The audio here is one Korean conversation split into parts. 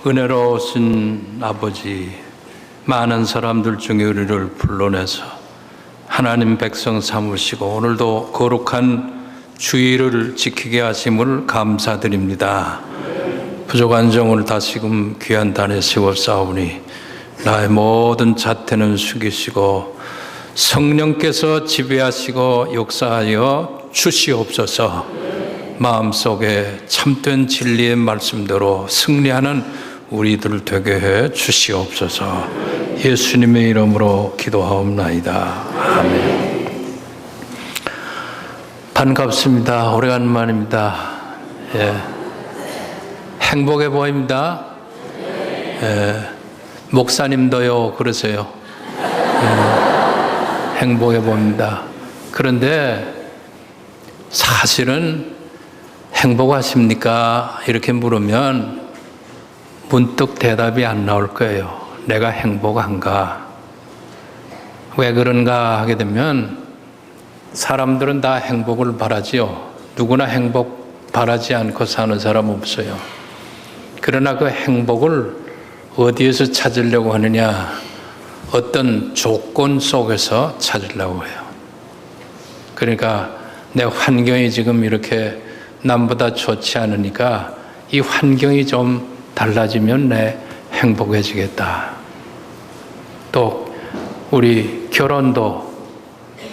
은혜로우신 아버지, 많은 사람들 중에 우리를 불러내서 하나님 백성 삼으시고 오늘도 거룩한 주의를 지키게 하심을 감사드립니다. 부족한 종을 다시금 귀한 단에 세워싸우니 나의 모든 잣대는 숙이시고 성령께서 지배하시고 역사하여 주시옵소서. 마음속에 참된 진리의 말씀대로 승리하는 우리들 되게 해 주시옵소서. 예수님의 이름으로 기도하옵나이다. 아멘. 반갑습니다. 오래간만입니다. 행복해 보입니다. 목사님도요 그러세요. 행복해 보입니다. 그런데 사실은 행복하십니까? 이렇게 물으면 문득 대답이 안 나올 거예요. 내가 행복한가? 왜 그런가 하게 되면 사람들은 다 행복을 바라지요. 누구나 행복 바라지 않고 사는 사람 없어요. 그러나 그 행복을 어디에서 찾으려고 하느냐? 어떤 조건 속에서 찾으려고 해요. 그러니까 내 환경이 지금 이렇게 남보다 좋지 않으니까 이 환경이 좀 달라지면 내 행복해지겠다. 또 우리 결혼도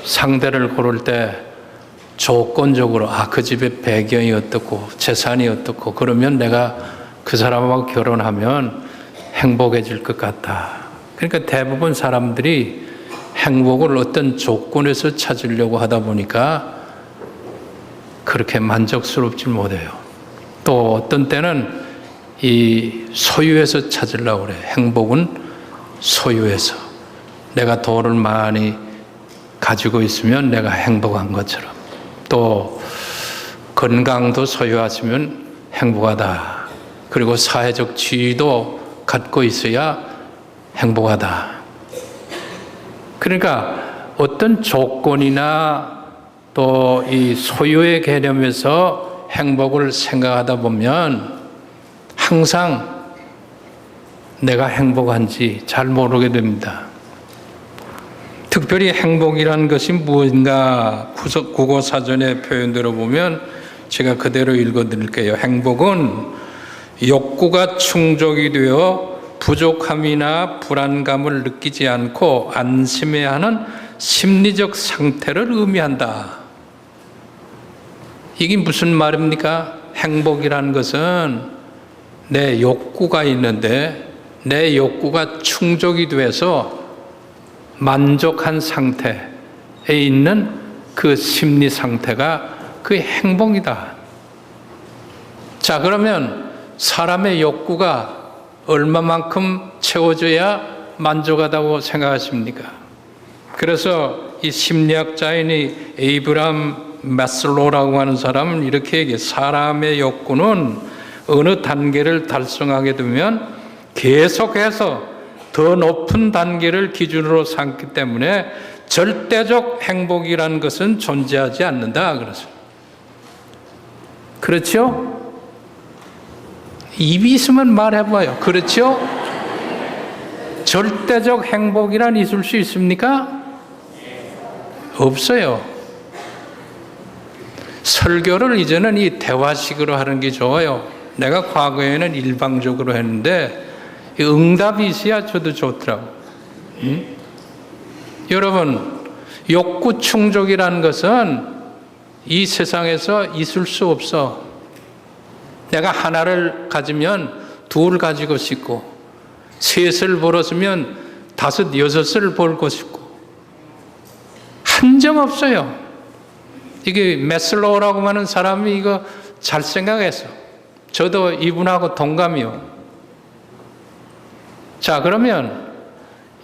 상대를 고를 때 조건적으로 그 집의 배경이 어떻고 재산이 어떻고 그러면 내가 그 사람하고 결혼하면 행복해질 것 같다. 그러니까 대부분 사람들이 행복을 어떤 조건에서 찾으려고 하다 보니까 그렇게 만족스럽지 못해요. 또 어떤 때는 이 소유에서 찾으려고 그래. 행복은 소유에서. 내가 돈을 많이 가지고 있으면 내가 행복한 것처럼. 또 건강도 소유하시면 행복하다. 그리고 사회적 지위도 갖고 있어야 행복하다. 그러니까 어떤 조건이나 또 이 소유의 개념에서 행복을 생각하다 보면 항상 내가 행복한지 잘 모르게 됩니다. 특별히 행복이라는 것이 무엇인가 국어사전의 표현대로 보면 제가 그대로 읽어드릴게요. 행복은 욕구가 충족이 되어 부족함이나 불안감을 느끼지 않고 안심해하는 심리적 상태를 의미한다. 이게 무슨 말입니까? 행복이라는 것은 내 욕구가 있는데 내 욕구가 충족이 돼서 만족한 상태에 있는 그 심리 상태가 그 행복이다. 자, 그러면 사람의 욕구가 얼마만큼 채워져야 만족하다고 생각하십니까? 그래서 이 심리학자인 이 에이브람 마슬로우라고 하는 사람은 이렇게 얘기해요. 사람의 욕구는 어느 단계를 달성하게 되면 계속해서 더 높은 단계를 기준으로 삼기 때문에 절대적 행복이라는 것은 존재하지 않는다. 그래서 그렇죠? 입이 있으면 말해봐요. 그렇죠? 절대적 행복이란 있을 수 있습니까? 없어요. 설교를 이제는 이 대화식으로 하는 게 좋아요. 내가 과거에는 일방적으로 했는데 응답이 있어야 저도 좋더라고요. 여러분, 욕구 충족이라는 것은 이 세상에서 있을 수 없어. 내가 하나를 가지면 둘 가지고 싶고, 셋을 벌었으면 다섯, 여섯을 벌고 싶고, 한정 없어요. 이게 메슬로우라고 하는 사람이 이거 잘 생각했어. 저도 이분하고 동감이요. 자, 그러면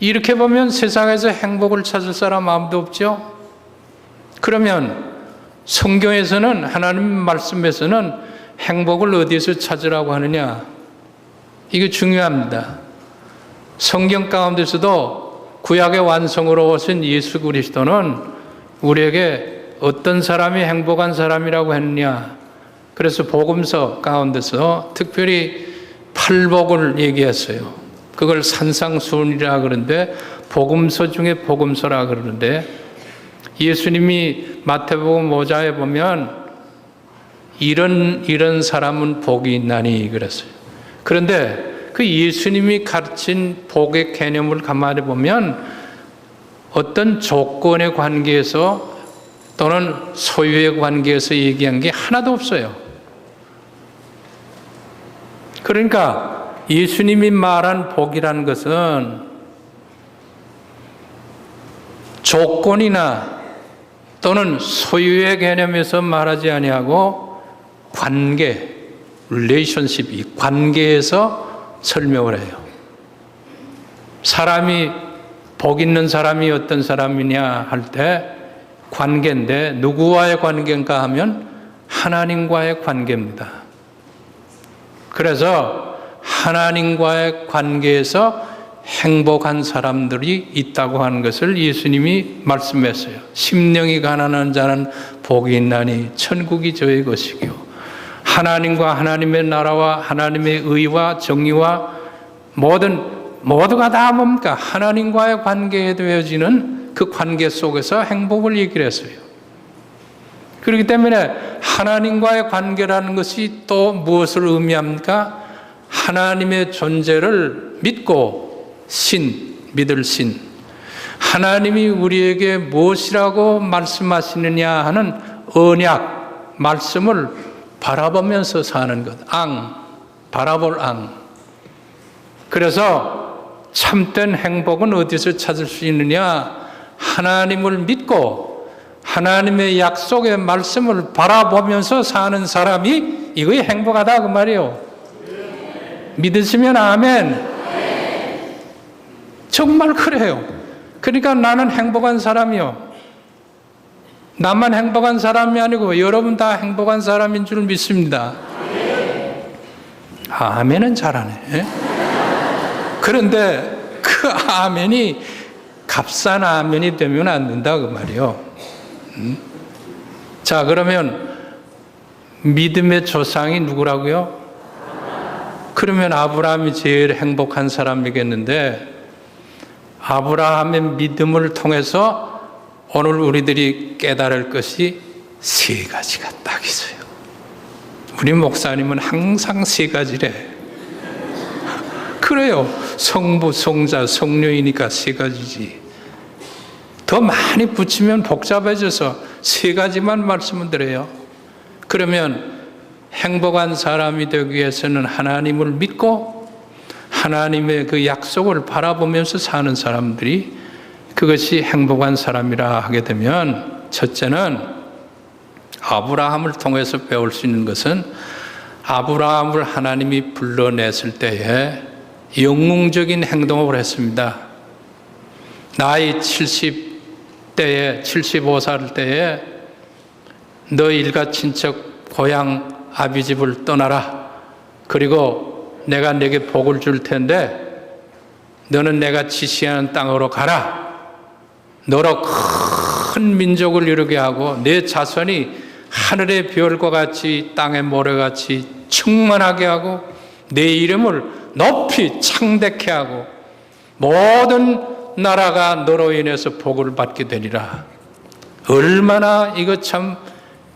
이렇게 보면 세상에서 행복을 찾을 사람 아무도 없죠? 그러면 성경에서는, 하나님 말씀에서는 행복을 어디에서 찾으라고 하느냐? 이게 중요합니다. 성경 가운데서도 구약의 완성으로 오신 예수 그리스도는 우리에게 어떤 사람이 행복한 사람이라고 했느냐? 그래서 복음서 가운데서 특별히 팔복을 얘기했어요. 그걸 산상수훈이라 그러는데 복음서 중에 복음서라 그러는데 예수님이 마태복음 5장에 보면 이런 사람은 복이 있나니 그랬어요. 그런데 그 예수님이 가르친 복의 개념을 가만히 보면 어떤 조건의 관계에서 또는 소유의 관계에서 얘기한 게 하나도 없어요. 그러니까 예수님이 말한 복이라는 것은 조건이나 또는 소유의 개념에서 말하지 아니하고 관계, relationship, 이 관계에서 설명을 해요. 사람이 복 있는 사람이 어떤 사람이냐 할 때 관계인데 누구와의 관계인가 하면 하나님과의 관계입니다. 그래서 하나님과의 관계에서 행복한 사람들이 있다고 하는 것을 예수님이 말씀했어요. 심령이 가난한 자는 복이 있나니 천국이 저의 것이요. 하나님과 하나님의 나라와 하나님의 의와 정의와 모두가 다 뭡니까? 하나님과의 관계에 되어지는 그 관계 속에서 행복을 얘기를 했어요. 그렇기 때문에 하나님과의 관계라는 것이 또 무엇을 의미합니까? 하나님의 존재를 믿고 믿을 신. 하나님이 우리에게 무엇이라고 말씀하시느냐 하는 언약, 말씀을 바라보면서 사는 것. 바라볼 그래서 참된 행복은 어디서 찾을 수 있느냐? 하나님을 믿고 하나님의 약속의 말씀을 바라보면서 사는 사람이 이거에 행복하다 그 말이에요. 믿으시면 아멘. 정말 그래요. 그러니까 나는 행복한 사람이요. 나만 행복한 사람이 아니고 여러분 다 행복한 사람인 줄 믿습니다. 아멘은 잘하네. 그런데 그 아멘이 값싼 아멘이 되면 안 된다 그 말이요. 자, 그러면 믿음의 조상이 누구라고요? 그러면 아브라함이 제일 행복한 사람이겠는데 아브라함의 믿음을 통해서 오늘 우리들이 깨달을 것이 세 가지가 딱 있어요. 우리 목사님은 항상 세 가지래. 그래요. 성부, 성자, 성녀이니까 세 가지지. 더 많이 붙이면 복잡해져서 세 가지만 말씀을 드려요. 그러면 행복한 사람이 되기 위해서는 하나님을 믿고 하나님의 그 약속을 바라보면서 사는 사람들이 그것이 행복한 사람이라 하게 되면 첫째는 아브라함을 통해서 배울 수 있는 것은 아브라함을 하나님이 불러냈을 때에 영웅적인 행동을 했습니다. 나이 70대에 75살 때에 너 일가 친척 고향 아비집을 떠나라. 그리고 내가 네게 복을 줄 텐데 너는 내가 지시하는 땅으로 가라. 너로 큰 민족을 이루게 하고 내 자손이 하늘의 별과 같이 땅의 모래같이 충만하게 하고 내 이름을 높이 창대케 하고 모든 나라가 너로 인해서 복을 받게 되리라. 얼마나 이거 참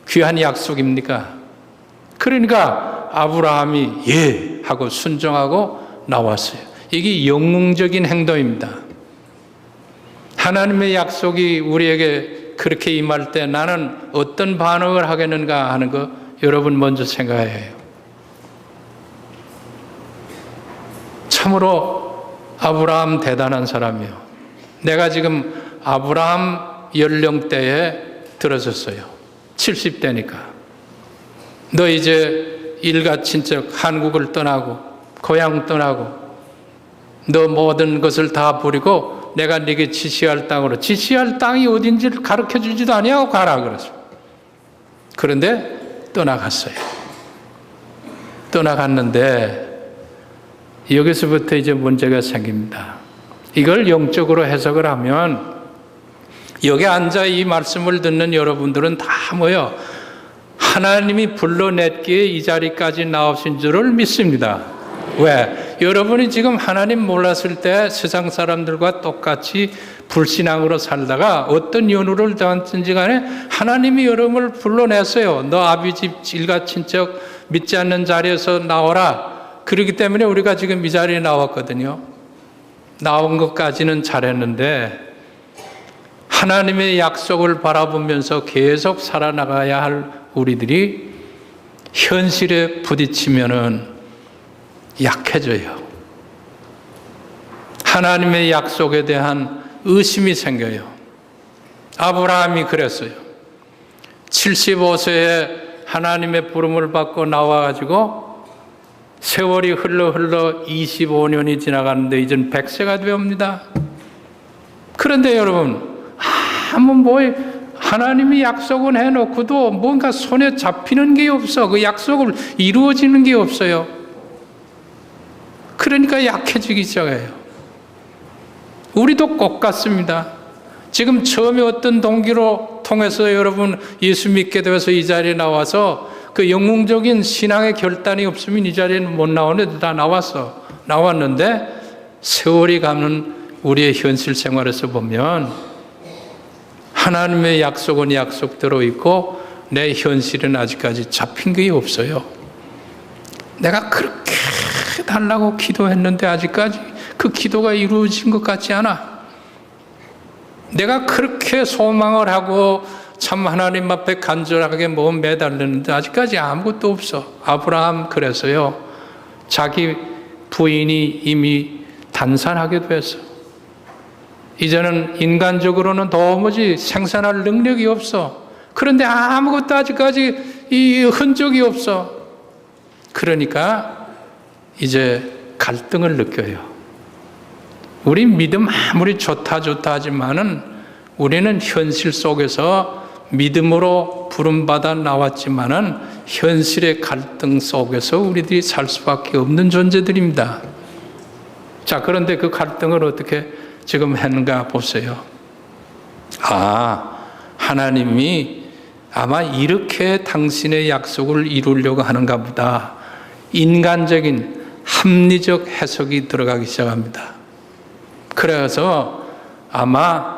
귀한 약속입니까? 그러니까 아브라함이 예 하고 순종하고 나왔어요. 이게 영웅적인 행동입니다. 하나님의 약속이 우리에게 그렇게 임할 때 나는 어떤 반응을 하겠는가 하는 거 여러분 먼저 생각해야 해요. 참으로 아브라함 대단한 사람이에요. 내가 지금 아브라함 연령대에 들어섰어요. 70대니까. 너 이제 일가 친척 한국을 떠나고 고향 떠나고 너 모든 것을 다 버리고 내가 네게 지시할 땅으로, 지시할 땅이 어딘지를 가르쳐 주지도 아니하고 가라 그랬어요. 그런데 떠나갔어요. 떠나갔는데 여기서부터 이제 문제가 생깁니다. 이걸 영적으로 해석을 하면 여기 앉아 이 말씀을 듣는 여러분들은 다 뭐요? 하나님이 불러냈기에 이 자리까지 나오신 줄을 믿습니다. 왜? 여러분이 지금 하나님 몰랐을 때 세상 사람들과 똑같이 불신앙으로 살다가 어떤 연유를 당했든지 간에 하나님이 여러분을 불러냈어요. 너 아비집 일가 친척 믿지 않는 자리에서 나오라. 그렇기 때문에 우리가 지금 이 자리에 나왔거든요. 나온 것까지는 잘했는데 하나님의 약속을 바라보면서 계속 살아나가야 할 우리들이 현실에 부딪히면은 약해져요. 하나님의 약속에 대한 의심이 생겨요. 아브라함이 그랬어요. 75세에 하나님의 부름을 받고 나와가지고 세월이 흘러 25년이 지나가는데 이젠 100세가 되옵니다. 그런데 여러분, 하나님이 약속은 해놓고도 뭔가 손에 잡히는 게 없어. 그 약속을 이루어지는 게 없어요. 그러니까 약해지기 시작해요. 우리도 꼭 같습니다. 지금 처음에 어떤 동기로 통해서 여러분 예수 믿게 되어서 이 자리에 나와서 그 영웅적인 신앙의 결단이 없으면 이 자리에는 못 나오는데 다 나왔는데 세월이 가는 우리의 현실 생활에서 보면 하나님의 약속은 약속대로 있고 내 현실은 아직까지 잡힌 게 없어요. 내가 그렇게 달라고 기도했는데 아직까지 그 기도가 이루어진 것 같지 않아. 내가 그렇게 소망을 하고 참 하나님 앞에 간절하게 몸 매달렸는데 아직까지 아무것도 없어. 아브라함 그래서요. 자기 부인이 이미 단산하게 됐어. 이제는 인간적으로는 도무지 생산할 능력이 없어. 그런데 아무것도 아직까지 이 흔적이 없어. 그러니까 이제 갈등을 느껴요. 우리 믿음 아무리 좋다 하지만은 우리는 현실 속에서 믿음으로 부름받아 나왔지만은 현실의 갈등 속에서 우리들이 살 수밖에 없는 존재들입니다. 자, 그런데 그 갈등을 어떻게 지금 했는가 보세요. 하나님이 아마 이렇게 당신의 약속을 이루려고 하는가 보다. 인간적인 합리적 해석이 들어가기 시작합니다. 그래서 아마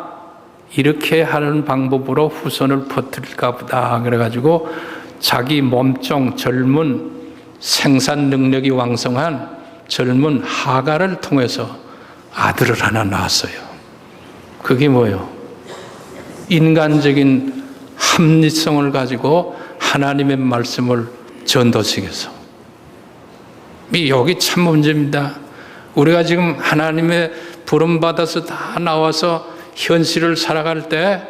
이렇게 하는 방법으로 후손을 퍼뜨릴까 보다. 그래가지고 자기 몸종 젊은 생산 능력이 왕성한 젊은 하갈을 통해서 아들을 하나 낳았어요. 그게 뭐예요? 인간적인 합리성을 가지고 하나님의 말씀을 전도식해서. 여기 참 문제입니다. 우리가 지금 하나님의 부름받아서 다 나와서 현실을 살아갈 때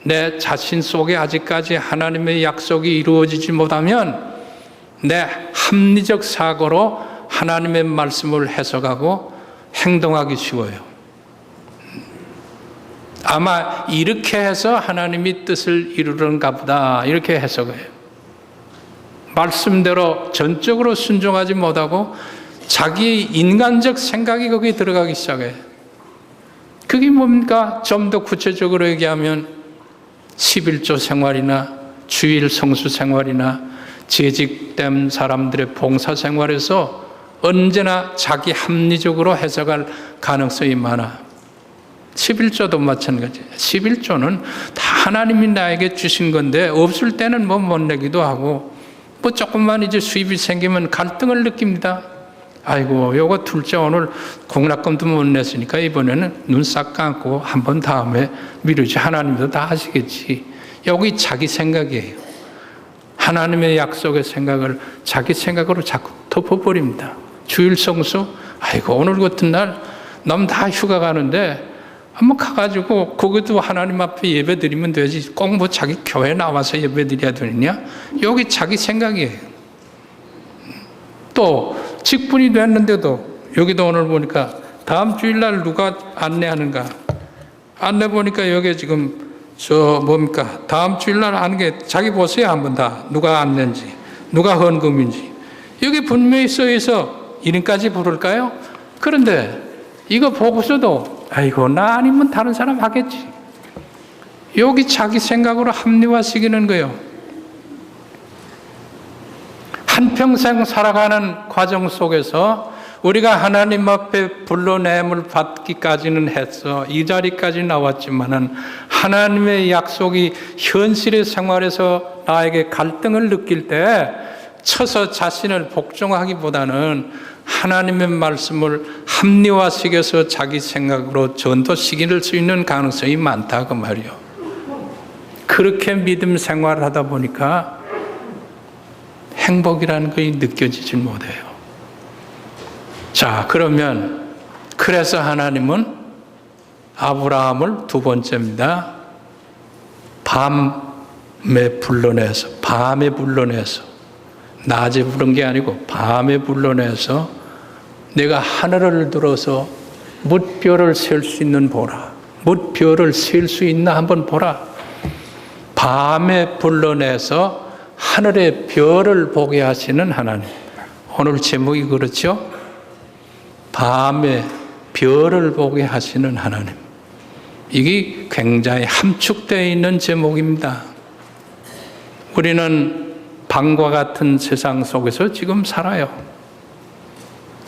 내 자신 속에 아직까지 하나님의 약속이 이루어지지 못하면 내 합리적 사고로 하나님의 말씀을 해석하고 행동하기 쉬워요. 아마 이렇게 해서 하나님이 뜻을 이루는가 보다 이렇게 해석해요. 말씀대로 전적으로 순종하지 못하고 자기 인간적 생각이 거기에 들어가기 시작해요. 그게 뭡니까? 좀 더 구체적으로 얘기하면 11조 생활이나 주일 성수 생활이나 재직된 사람들의 봉사 생활에서 언제나 자기 합리적으로 해석할 가능성이 많아. 11조도 마찬가지예요. 11조는 다 하나님이 나에게 주신 건데 없을 때는 못 내기도 하고 조금만 이제 수입이 생기면 갈등을 느낍니다. 아이고, 요거 둘째 오늘 공락금도 못 냈으니까 이번에는 눈 싹 감고 한 번 다음에 미루지. 하나님도 다 하시겠지. 여기 자기 생각이에요. 하나님의 약속의 생각을 자기 생각으로 자꾸 덮어버립니다. 주일 성수, 아이고 오늘 같은 날 남 다 휴가 가는데 한번 가가지고 거기도 하나님 앞에 예배 드리면 되지. 꼭 자기 교회 나와서 예배 드려야 되느냐? 여기 자기 생각이에요. 또 직분이 됐는데도 여기도 오늘 보니까 다음 주일날 누가 안내하는가? 안내 보니까 여기 지금 다음 주일날 하는 게 자기 보세요. 한번 다 누가 안내인지 누가 헌금인지 여기 분명히 써있어. 이름까지 부를까요? 그런데 이거 보고서도 아이고 나 아니면 다른 사람 하겠지. 여기 자기 생각으로 합리화시키는 거예요. 한평생 살아가는 과정 속에서 우리가 하나님 앞에 불러냄을 받기까지는 했어. 이 자리까지 나왔지만은 하나님의 약속이 현실의 생활에서 나에게 갈등을 느낄 때 쳐서 자신을 복종하기보다는 하나님의 말씀을 합리화시켜서 자기 생각으로 전도시킬 수 있는 가능성이 많다 그 말이요. 그렇게 믿음 생활을 하다 보니까 행복이라는 것이 느껴지질 못해요. 자, 그러면 그래서 하나님은 아브라함을 두 번째입니다. 밤에 불러내서 낮에 부른 게 아니고 밤에 불러내서 내가 하늘을 들어서 뭇별을 셀 수 있는 보라. 뭇별을 셀 수 있나 한번 보라. 밤에 불러내서 하늘의 별을 보게 하시는 하나님. 오늘 제목이 그렇죠? 밤에 별을 보게 하시는 하나님. 이게 굉장히 함축되어 있는 제목입니다. 우리는 밤과 같은 세상 속에서 지금 살아요.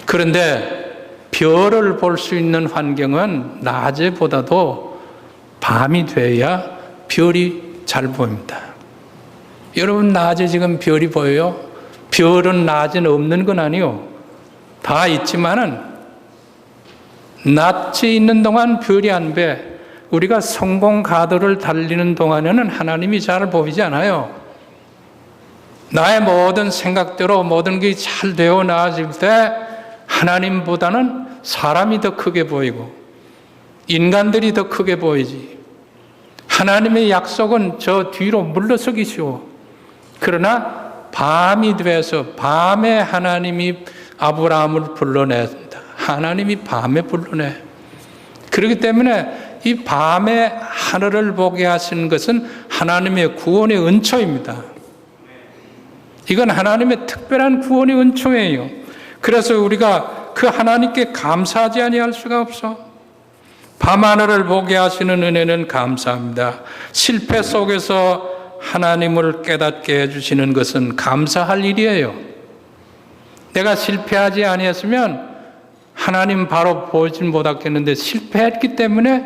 그런데 별을 볼 수 있는 환경은 낮에보다도 밤이 돼야 별이 잘 보입니다. 여러분, 낮에 지금 별이 보여요? 별은 낮에는 없는 건 아니요. 다 있지만은 낮에 있는 동안 별이 안 배. 우리가 성공 가도를 달리는 동안에는 하나님이 잘 보이지 않아요. 나의 모든 생각대로 모든 게 잘 되어 나아질 때 하나님보다는 사람이 더 크게 보이고 인간들이 더 크게 보이지. 하나님의 약속은 저 뒤로 물러서기 쉬워. 그러나 밤이 돼서 밤에 하나님이 아브라함을 불러낸다. 하나님이 밤에 불러내. 그렇기 때문에 이 밤에 하늘을 보게 하시는 것은 하나님의 구원의 은초입니다. 이건 하나님의 특별한 구원의 은총이에요. 그래서 우리가 그 하나님께 감사하지 아니할 수가 없어. 밤하늘을 보게 하시는 은혜는 감사합니다. 실패 속에서 하나님을 깨닫게 해주시는 것은 감사할 일이에요. 내가 실패하지 아니했으면 하나님 바로 보진 못했겠는데 실패했기 때문에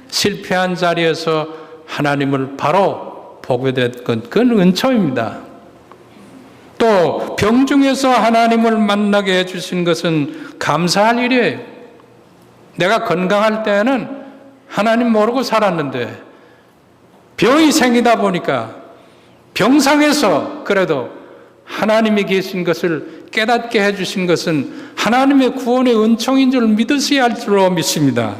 실패한 자리에서 하나님을 바로 보게 됐건 그건 은총입니다. 또 병중에서 하나님을 만나게 해주신 것은 감사할 일이에요. 내가 건강할 때는 하나님 모르고 살았는데 병이 생기다 보니까 병상에서 그래도 하나님이 계신 것을 깨닫게 해주신 것은 하나님의 구원의 은총인 줄 믿으셔야 할 줄로 믿습니다.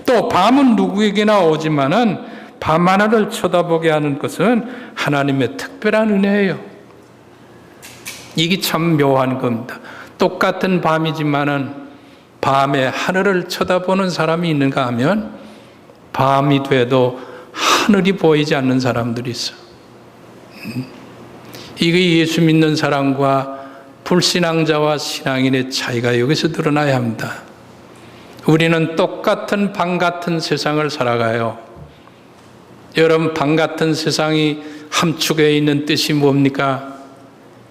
또 밤은 누구에게나 오지만은 밤하늘을 쳐다보게 하는 것은 하나님의 특별한 은혜예요. 이게 참 묘한 겁니다. 똑같은 밤이지만은 밤에 하늘을 쳐다보는 사람이 있는가 하면 밤이 돼도 하늘이 보이지 않는 사람들이 있어. 이게 예수 믿는 사람과 불신앙자와 신앙인의 차이가 여기서 드러나야 합니다. 우리는 똑같은 밤 같은 세상을 살아가요. 여러분, 밤 같은 세상이 함축해 있는 뜻이 뭡니까?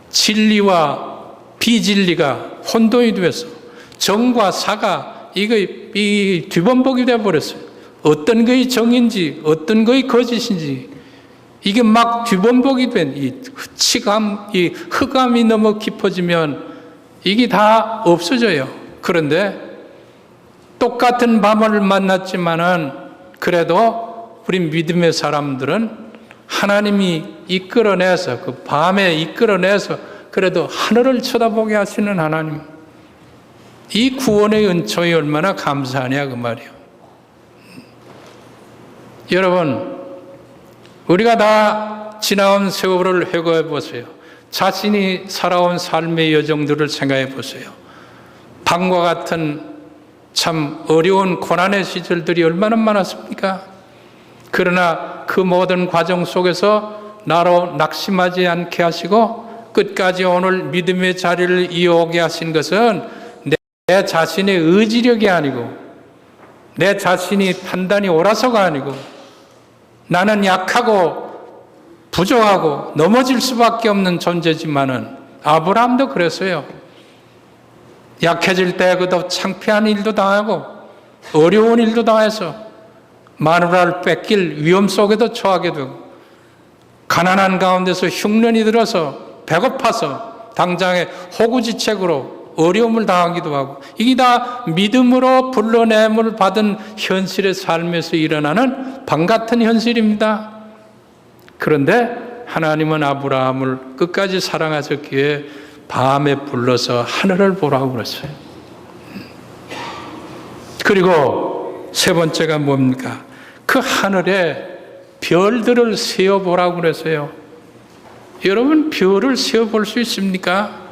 진리와 비진리가 혼돈이 되었어. 정과 사가 이 뒤범벅이 되어버렸어요. 어떤 것이 정인지 어떤 것이 거짓인지 이게 막 뒤범벅이 된 이 치감, 이 흑암이 너무 깊어지면 이게 다 없어져요. 그런데 똑같은 밤을 만났지만은 그래도 우리 믿음의 사람들은 하나님이 이끌어내서 그 밤에 이끌어내서 그래도 하늘을 쳐다보게 하시는 하나님, 이 구원의 은총이 얼마나 감사하냐 그 말이에요. 여러분, 우리가 다 지나온 세월을 회고해 보세요. 자신이 살아온 삶의 여정들을 생각해 보세요. 밤과 같은 참 어려운 고난의 시절들이 얼마나 많았습니까? 그러나 그 모든 과정 속에서 나로 낙심하지 않게 하시고 끝까지 오늘 믿음의 자리를 이어오게 하신 것은 내 자신의 의지력이 아니고 내 자신이 판단이 옳아서가 아니고 나는 약하고 부족하고 넘어질 수밖에 없는 존재지만은 아브라함도 그랬어요. 약해질 때 그도 창피한 일도 당하고 어려운 일도 당해서 마누라를 뺏길 위험 속에도 처하게 되고 가난한 가운데서 흉년이 들어서 배고파서 당장에 호구지책으로 어려움을 당하기도 하고 이게 다 믿음으로 불러냄을 받은 현실의 삶에서 일어나는 방 같은 현실입니다. 그런데 하나님은 아브라함을 끝까지 사랑하셨기에 밤에 불러서 하늘을 보라고 그랬어요. 그리고 세 번째가 뭡니까? 그 하늘에 별들을 세어보라고 그랬어요. 여러분, 별을 세어볼 수 있습니까?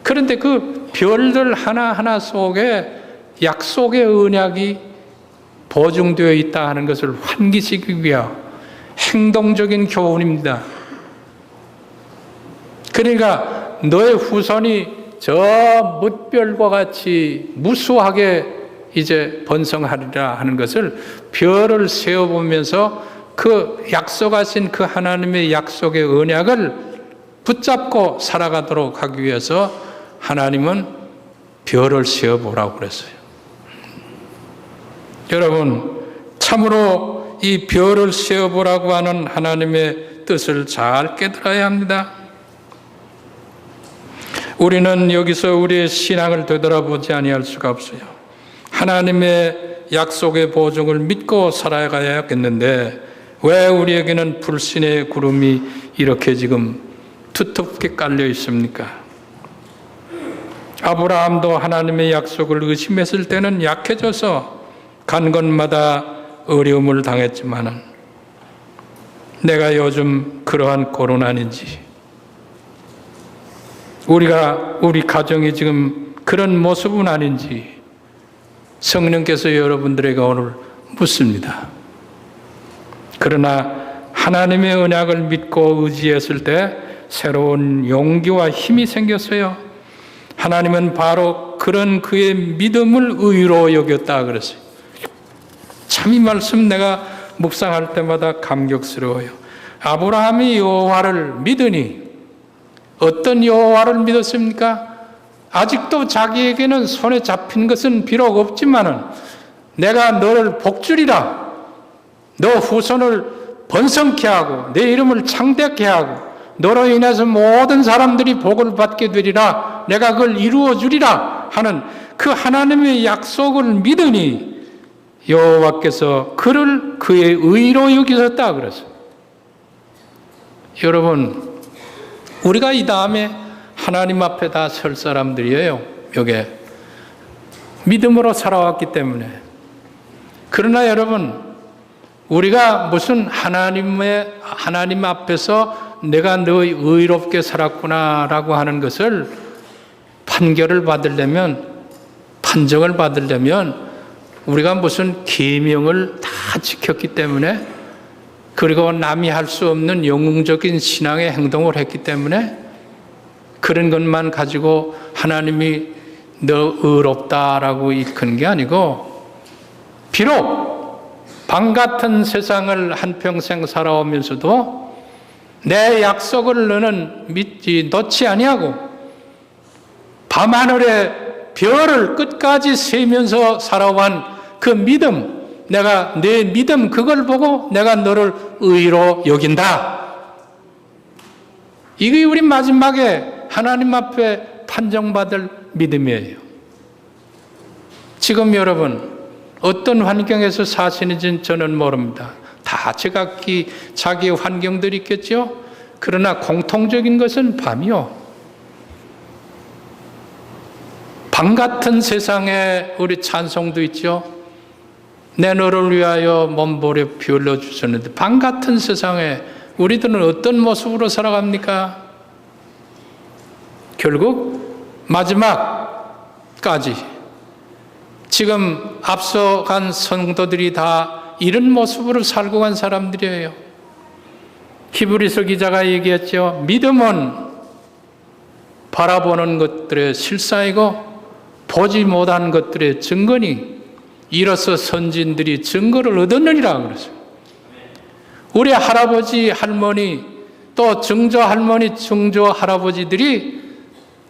그런데 그 별들 하나하나 속에 약속의 언약이 보증되어 있다 하는 것을 환기시키기 위한 행동적인 교훈입니다. 그러니까 너의 후손이 저 뭇별과 같이 무수하게 이제 번성하리라 하는 것을 별을 세어보면서 그 약속하신 그 하나님의 약속의 언약을 붙잡고 살아가도록 하기 위해서 하나님은 별을 세어보라고 그랬어요. 여러분, 참으로 이 별을 세어보라고 하는 하나님의 뜻을 잘 깨달아야 합니다. 우리는 여기서 우리의 신앙을 되돌아보지 아니할 수가 없어요. 하나님의 약속의 보증을 믿고 살아가야겠는데 왜 우리에게는 불신의 구름이 이렇게 지금 두텁게 깔려 있습니까? 아브라함도 하나님의 약속을 의심했을 때는 약해져서 간 곳마다 어려움을 당했지만은 내가 요즘 그러한 고난인지 우리 가정이 지금 그런 모습은 아닌지 성령께서 여러분들에게 오늘 묻습니다. 그러나 하나님의 언약을 믿고 의지했을 때 새로운 용기와 힘이 생겼어요. 하나님은 바로 그런 그의 믿음을 의로 여겼다 그랬어요. 참 이 말씀 내가 묵상할 때마다 감격스러워요. 아브라함이 여호와를 믿으니 어떤 여호와를 믿었습니까? 아직도 자기에게는 손에 잡힌 것은 비록 없지만은 내가 너를 복주리라. 너 후손을 번성케 하고 내 이름을 창대케 하고 너로 인해서 모든 사람들이 복을 받게 되리라. 내가 그걸 이루어 주리라 하는 그 하나님의 약속을 믿으니 여호와께서 그를 그의 의로 여기셨다 그랬어요. 여러분, 우리가 이 다음에 하나님 앞에 다 설 사람들이에요. 여기에 믿음으로 살아왔기 때문에. 그러나 여러분, 우리가 무슨 하나님 앞에서 내가 너희 의롭게 살았구나라고 하는 것을 판정을 받으려면 우리가 무슨 계명을 다 지켰기 때문에 그리고 남이 할 수 없는 영웅적인 신앙의 행동을 했기 때문에 그런 것만 가지고 하나님이 너 의롭다라고 일컫는 게 아니고 비록 방 같은 세상을 한평생 살아오면서도 내 약속을 너는 놓지 아니하고 밤하늘에 별을 끝까지 세면서 살아온 그 믿음, 내가 내 믿음 그걸 보고 내가 너를 의로 여긴다. 이게 우리 마지막에 하나님 앞에 판정받을 믿음이에요. 지금 여러분 어떤 환경에서 사시는지는 저는 모릅니다. 다 제각기 자기의 환경들이 있겠죠. 그러나 공통적인 것은 밤이요. 밤 같은 세상에 우리 찬송도 있죠. 내 너를 위하여 몸부려 피 흘려 주셨는데 밤 같은 세상에 우리들은 어떤 모습으로 살아갑니까? 결국 마지막까지 지금 앞서간 성도들이 다 이런 모습으로 살고 간 사람들이에요. 히브리서 기자가 얘기했죠. 믿음은 바라보는 것들의 실상이고 보지 못한 것들의 증거니 이로써 선진들이 증거를 얻었느니라 그랬어요. 우리 할아버지, 할머니, 또 증조 할머니, 증조 할아버지들이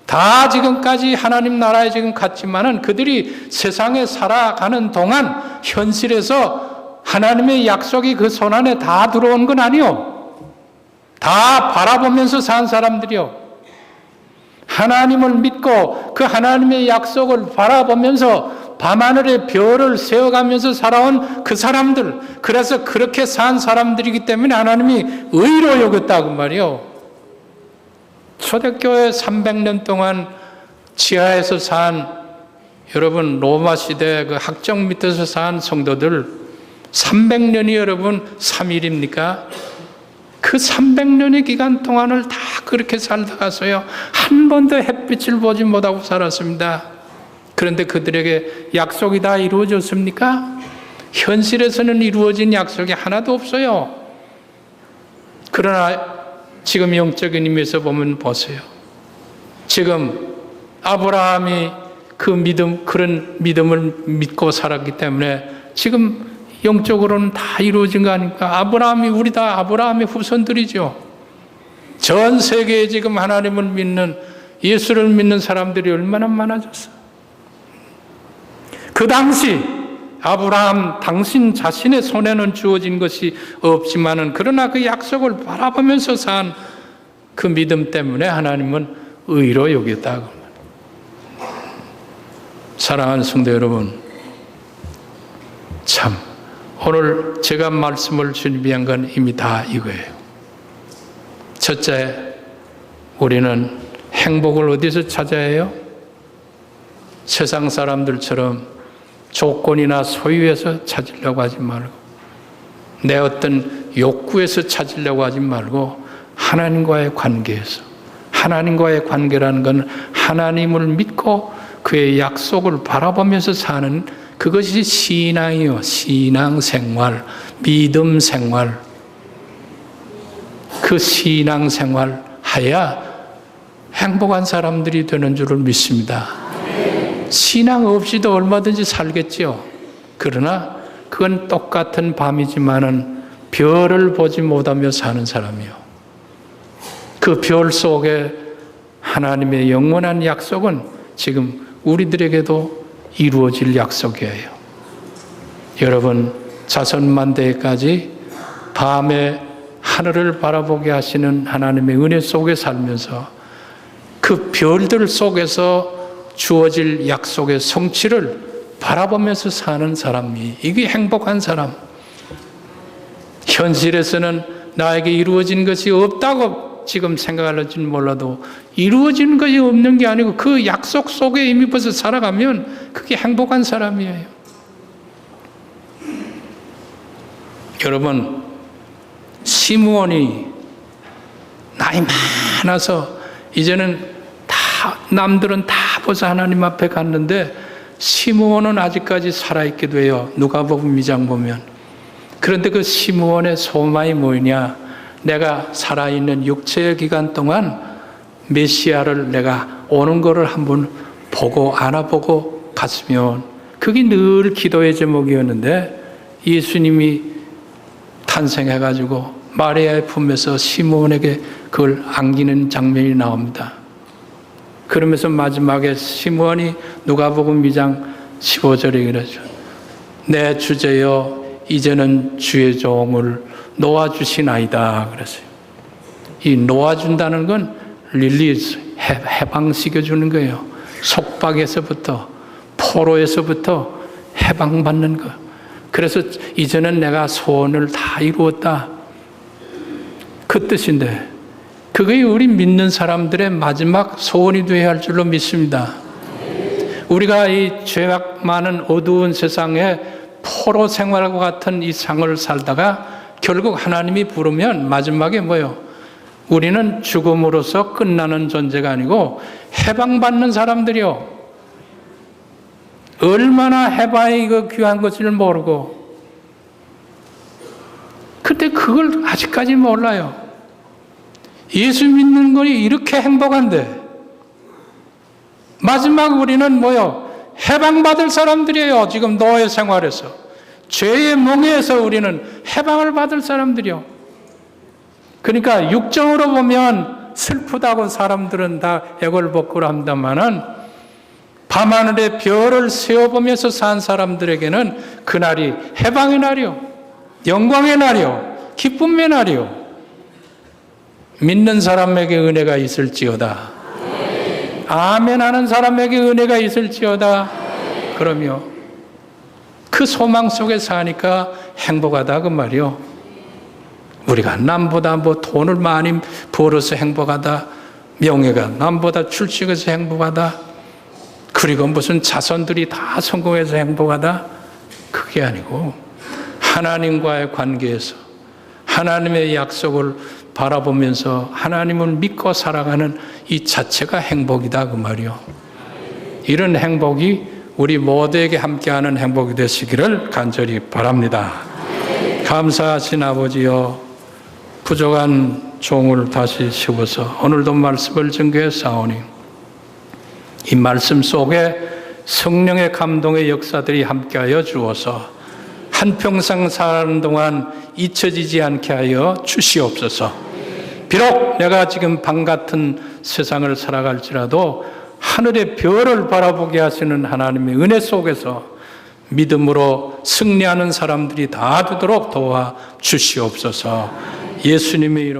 다 지금까지 하나님 나라에 지금 갔지만은 그들이 세상에 살아가는 동안 현실에서 하나님의 약속이 그 손안에 다 들어온 건 아니요. 다 바라보면서 산 사람들이요. 하나님을 믿고 그 하나님의 약속을 바라보면서 밤하늘에 별을 세워가면서 살아온 그 사람들, 그래서 그렇게 산 사람들이기 때문에 하나님이 의로 여겼다고 말이요. 초대교회 300년 동안 지하에서 산, 여러분 로마 시대 그 학정 밑에서 산 성도들 300년이 여러분 3일입니까? 그 300년의 기간 동안을 다 그렇게 살다가서요 한 번도 햇빛을 보지 못하고 살았습니다. 그런데 그들에게 약속이 다 이루어졌습니까? 현실에서는 이루어진 약속이 하나도 없어요. 그러나 지금 영적인 의미에서 보면 보세요. 지금 아브라함이 그 믿음, 그런 믿음을 믿고 살았기 때문에 지금 영적으로는 다 이루어진 거 아닙니까? 아브라함이, 우리 다 아브라함의 후손들이죠. 전 세계에 지금 하나님을 믿는, 예수를 믿는 사람들이 얼마나 많아졌어. 그 당시 아브라함 당신 자신의 손에는 주어진 것이 없지만은 그러나 그 약속을 바라보면서 산 그 믿음 때문에 하나님은 의로 여겼다고. 사랑하는 성도 여러분, 참 오늘 제가 말씀을 준비한 건 이미 다 이거예요. 첫째, 우리는 행복을 어디서 찾아야 해요? 세상 사람들처럼 조건이나 소유에서 찾으려고 하지 말고, 내 어떤 욕구에서 찾으려고 하지 말고 하나님과의 관계에서. 하나님과의 관계라는 건 하나님을 믿고 그의 약속을 바라보면서 사는, 그것이 신앙이요. 신앙생활, 믿음생활. 그 신앙생활 하야 행복한 사람들이 되는 줄을 믿습니다. 신앙 없이도 얼마든지 살겠지요. 그러나 그건 똑같은 밤이지만은 별을 보지 못하며 사는 사람이요. 그 별 속에 하나님의 영원한 약속은 지금 우리들에게도 이루어질 약속이에요. 여러분, 자선만대까지 밤에 하늘을 바라보게 하시는 하나님의 은혜 속에 살면서 그 별들 속에서 주어질 약속의 성취를 바라보면서 사는 사람이, 이게 행복한 사람. 현실에서는 나에게 이루어진 것이 없다고 지금 생각할지는 몰라도 이루어지는 것이 없는 게 아니고 그 약속 속에 이미 벌써 살아가면 그게 행복한 사람이에요. 여러분, 시므온이 나이 많아서 이제는 다, 남들은 다 벌써 하나님 앞에 갔는데 시므온은 아직까지 살아있기도 해요. 누가복음 2장 보면. 그런데 그 시므온의 소망이 뭐냐? 내가 살아있는 육체의 기간 동안 메시아를 내가 오는 거를 한번 보고 안아보고 갔으면, 그게 늘 기도의 제목이었는데 예수님이 탄생해가지고 마리아의 품에서 시므온에게 그걸 안기는 장면이 나옵니다. 그러면서 마지막에 시므온이 누가복음 2장 15절에 그러죠. 내 주제여 이제는 주의 종을 놓아주시나이다 그랬어요. 이 놓아준다는 건 릴리즈, 해방시켜주는 거예요. 속박에서부터, 포로에서부터 해방받는 거. 그래서 이제는 내가 소원을 다 이루었다, 그 뜻인데, 그게 우리 믿는 사람들의 마지막 소원이 되어야 할 줄로 믿습니다. 우리가 이 죄악 많은 어두운 세상에 포로 생활과 같은 이 삶을 살다가 결국 하나님이 부르면 마지막에 뭐예요? 우리는 죽음으로써 끝나는 존재가 아니고 해방받는 사람들이요. 얼마나 해방이 그 귀한 것을 모르고, 근데 그걸 아직까지 몰라요. 예수 믿는 것이 이렇게 행복한데 마지막 우리는 뭐요? 해방받을 사람들이에요. 지금 노예 생활에서, 죄의 멍에에서 우리는 해방을 받을 사람들이요. 그러니까 육정으로 보면 슬프다고 사람들은 다 애걸복걸 합니다마는 밤하늘에 별을 세어보면서 산 사람들에게는 그날이 해방의 날이요, 영광의 날이요, 기쁨의 날이요. 믿는 사람에게 은혜가 있을지어다. 아멘 하는 사람에게 은혜가 있을지어다. 그러며 그 소망 속에 사니까 행복하다 그 말이요. 우리가 남보다 뭐 돈을 많이 벌어서 행복하다, 명예가 남보다 출세해서 행복하다, 그리고 무슨 자손들이 다 성공해서 행복하다, 그게 아니고 하나님과의 관계에서 하나님의 약속을 바라보면서 하나님을 믿고 살아가는 이 자체가 행복이다 그 말이요. 이런 행복이 우리 모두에게 함께하는 행복이 되시기를 간절히 바랍니다. 감사하신 아버지여, 부족한 종을 다시 세워서 오늘도 말씀을 증거해 싸우니 이 말씀 속에 성령의 감동의 역사들이 함께하여 주어서 한평생 사는 동안 잊혀지지 않게 하여 주시옵소서. 비록 내가 지금 밤 같은 세상을 살아갈지라도 하늘의 별을 바라보게 하시는 하나님의 은혜 속에서 믿음으로 승리하는 사람들이 다 되도록 도와 주시옵소서. 예수님의 이름